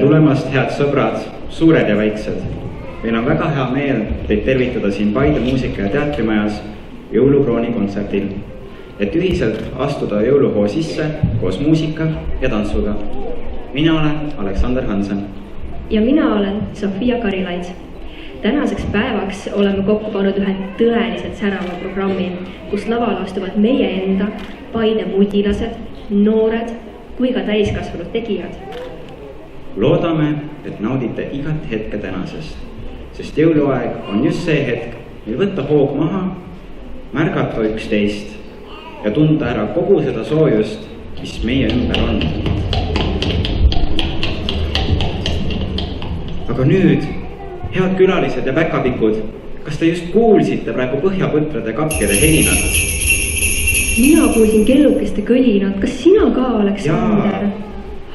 tulemast, head sõbrad, suured ja väiksed. Meil on väga hea meel teid tervitada siin Paide muusika- ja teatrimajas jõulukrooni kontserdil, et ühiselt astuda jõuluhoo sisse koos muusika ja tantsuga. Mina olen Aleksander Hansen. Ja mina olen Sofia Karilaid. Tänaseks päevaks oleme kokku pannud ühe tõeliselt särava programmi, kus laval astuvad meie enda, Paide mudilased, noored kui ka täiskasvanud tegijad. Loodame, et naudite igat hetke tänasest, sest jõuluaeg on just see hetk, mil võtta hoog maha, märgata üksteist ja tunda ära kogu seda soojust, mis meie ümber on. Aga nüüd, head külalised ja päkapikud, kas te just kuulsite praegu põhjapõtrade kapjade helinat? Mina kuulsin kellukeste kõlinat, kas sina ka, Aleksander?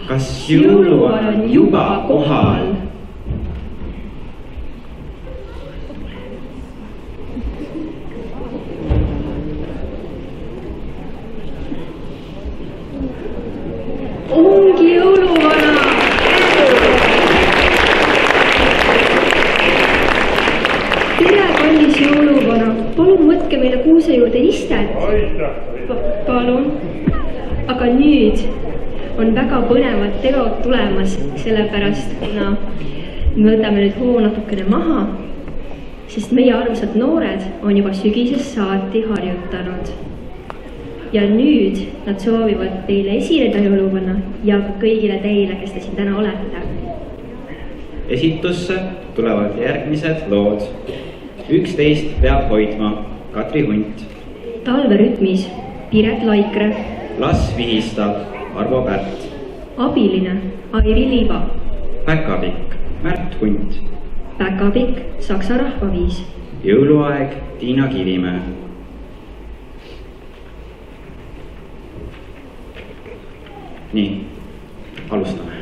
Kas jõuluvan on juba kohal? Ongi jõuluvana! Tere, kallis jõuluvana! Palun võtke meile kuuse juurde istet. Palun. Aga nüüd on väga põnevad teod tulemas, sellepärast kuna me võtame nüüd hoo natukene maha, sest meie armsad noored on juba sügisest saati harjutanud. Ja nüüd nad soovivad teile esineda jõuluvana ja ka kõigile teile, kes te siin täna olete. Esitusse tulevad järgmised lood. 11 peab hoidma Katri Hunt. Talverütmis Piret Laikre. Las vihistab Arvo Pärt. Abiline Airi Liiva. Päkapikk Märt Hunt. Päkapikk Saksa rahvaviis. Jõuluaeg Tiina Kivimäe. Nii, alustame.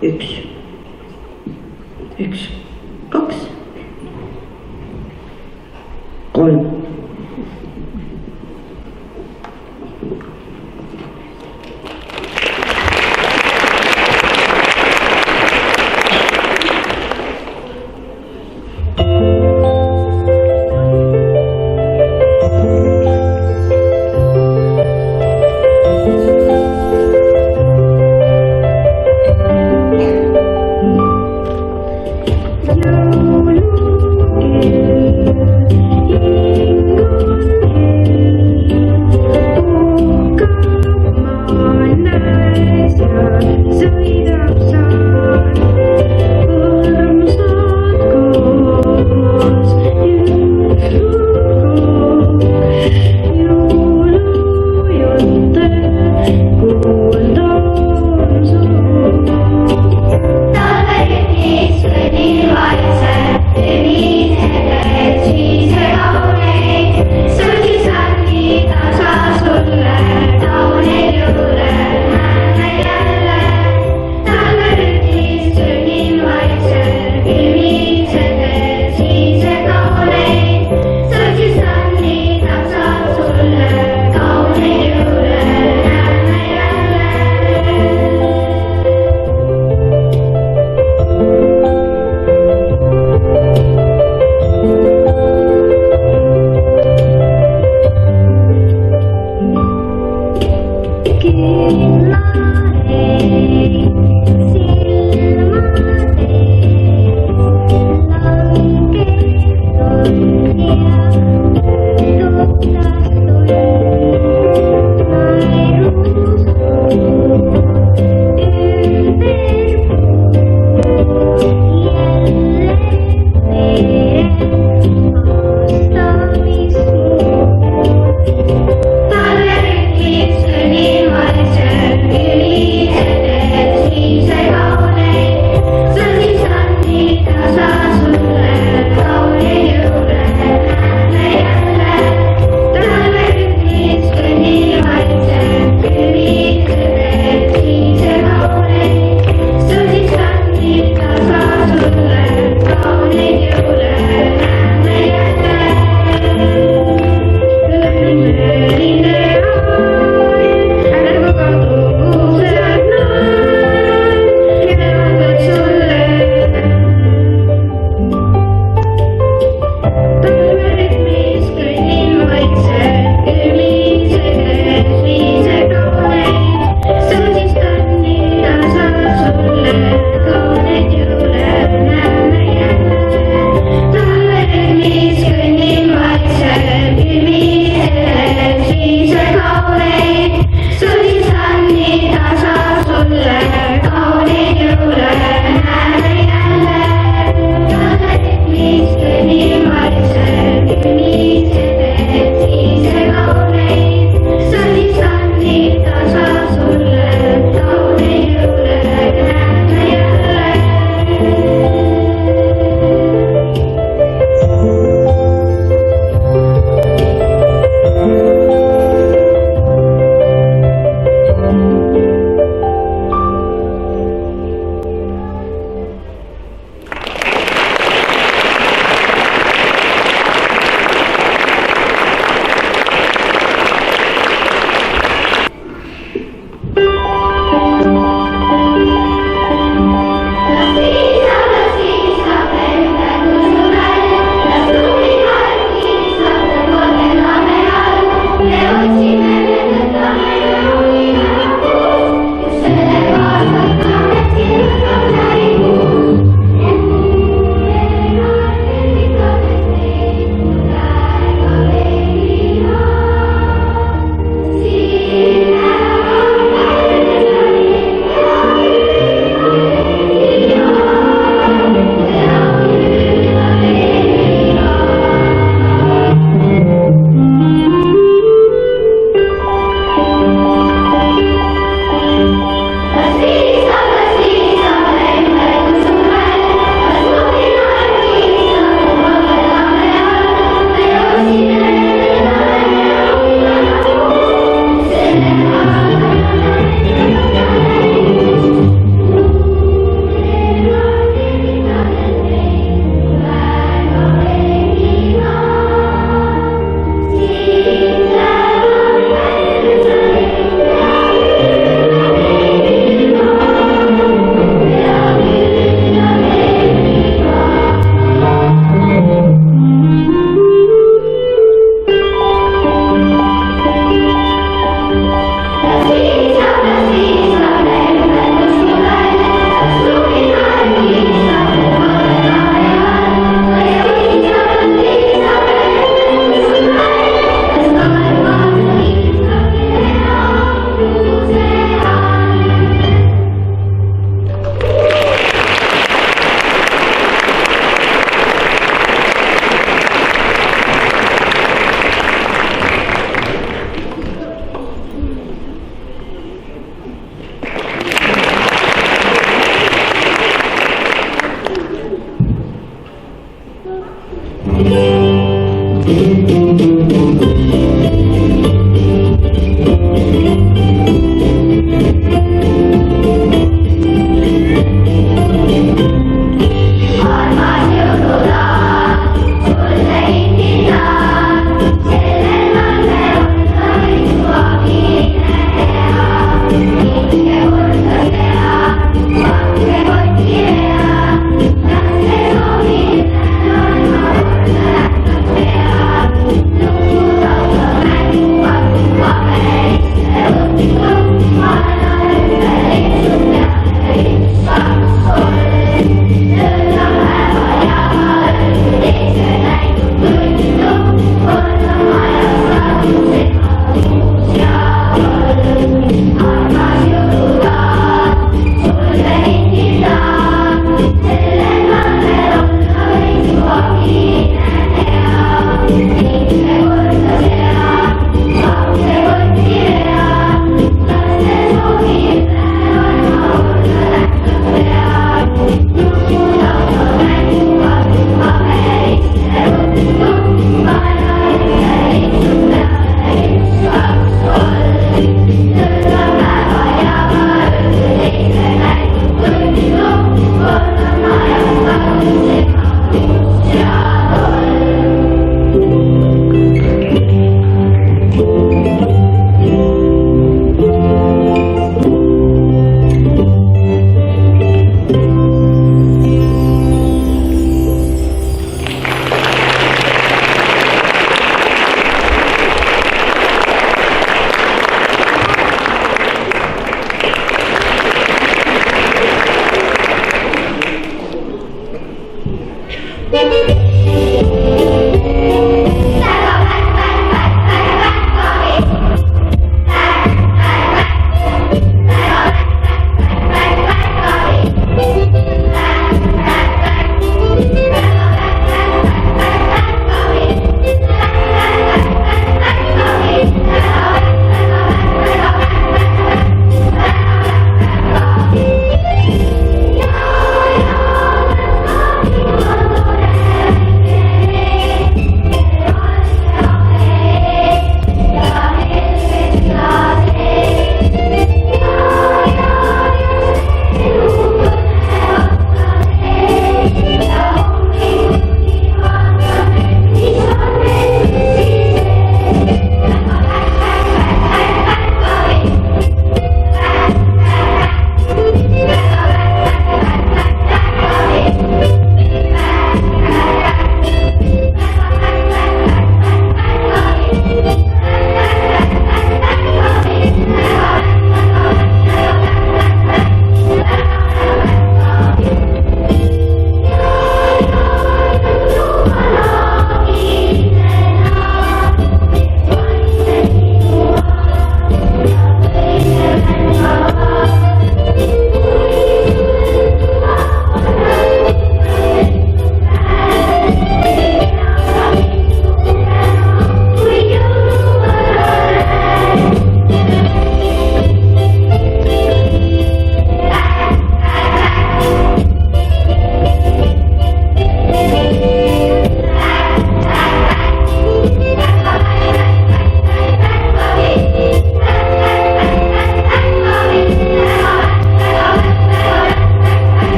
1, 1, 2, 3.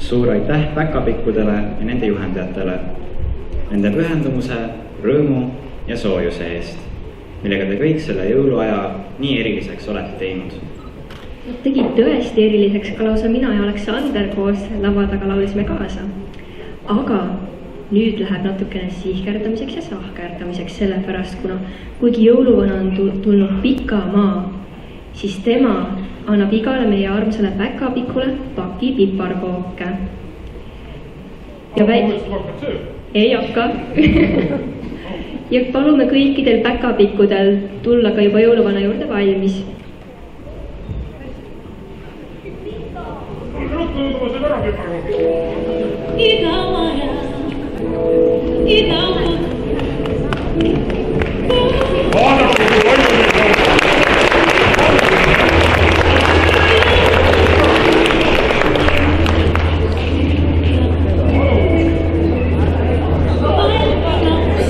suur aitäh päkapikkudele ja nende juhendajatele, nende pühendumuse, rõõmu ja soojuse eest, millega te kõik selle jõuluaja nii eriliseks olete teinud. Tegid tõesti eriliseks, ka lausa mina ja Aleksander koos lava taga laulisime kaasa. Aga nüüd läheb natukene sihkerdamiseks ja sahkerdamiseks, sellepärast kuna kuigi jõuluvana on tulnud pika maa, siis tema annab igale meie armsale päkapikule paki piparkooke. Ja ei hakka. Ja palume kõikidel päkapikkudel tulla ka juba jõuluvana juurde valmis. Iga maja, iga maja.